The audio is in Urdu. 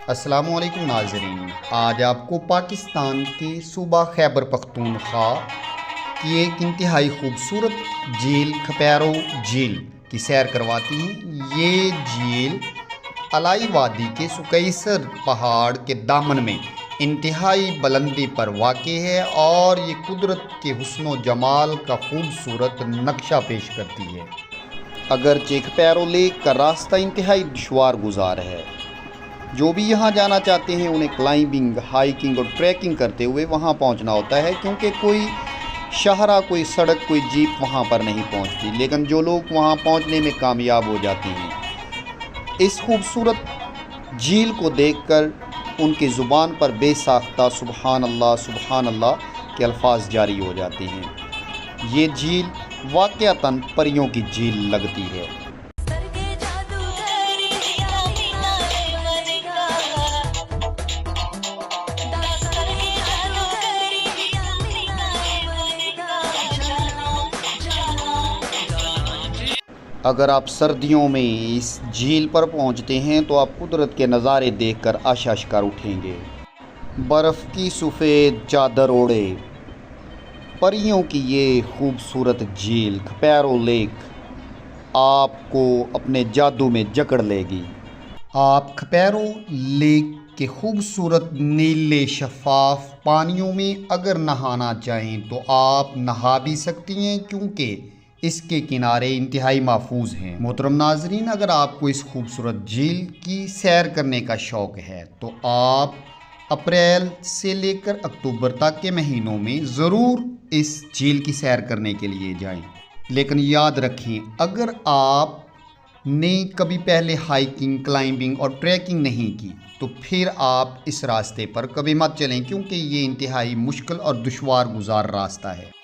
السلام علیکم ناظرین، آج آپ کو پاکستان کے صوبہ خیبر پختونخوا کی ایک انتہائی خوبصورت جھیل کھپیرو جھیل کی سیر کرواتی ہیں۔ یہ جھیل الائی وادی کے سکیسر پہاڑ کے دامن میں انتہائی بلندی پر واقع ہے اور یہ قدرت کے حسن و جمال کا خوبصورت نقشہ پیش کرتی ہے۔ اگرچہ کھپیرو لیک کا راستہ انتہائی دشوار گزار ہے، جو بھی یہاں جانا چاہتے ہیں انہیں کلائمبنگ، ہائیکنگ اور ٹریکنگ کرتے ہوئے وہاں پہنچنا ہوتا ہے، کیونکہ کوئی شاہراہ، کوئی سڑک، کوئی جیپ وہاں پر نہیں پہنچتی، لیکن جو لوگ وہاں پہنچنے میں کامیاب ہو جاتے ہیں، اس خوبصورت جھیل کو دیکھ کر ان کی زبان پر بے ساختہ سبحان اللہ کے الفاظ جاری ہو جاتے ہیں۔ یہ جھیل واقعتاً پریوں کی جھیل لگتی ہے۔ اگر آپ سردیوں میں اس جھیل پر پہنچتے ہیں تو آپ قدرت کے نظارے دیکھ کر اشکار اٹھیں گے۔ برف کی سفید چادر اوڑھے پریوں کی یہ خوبصورت جھیل کھپیرو لیک آپ کو اپنے جادو میں جکڑ لے گی۔ آپ کھپیرو لیک کے خوبصورت نیلے شفاف پانیوں میں اگر نہانا چاہیں تو آپ نہا بھی سکتی ہیں، کیونکہ اس کے کنارے انتہائی محفوظ ہیں۔ محترم ناظرین، اگر آپ کو اس خوبصورت جھیل کی سیر کرنے کا شوق ہے تو آپ اپریل سے لے کر اکتوبر تک کے مہینوں میں ضرور اس جھیل کی سیر کرنے کے لیے جائیں۔ لیکن یاد رکھیں، اگر آپ نے کبھی پہلے ہائیکنگ، کلائمبنگ اور ٹریکنگ نہیں کی تو پھر آپ اس راستے پر کبھی مت چلیں، کیونکہ یہ انتہائی مشکل اور دشوار گزار راستہ ہے۔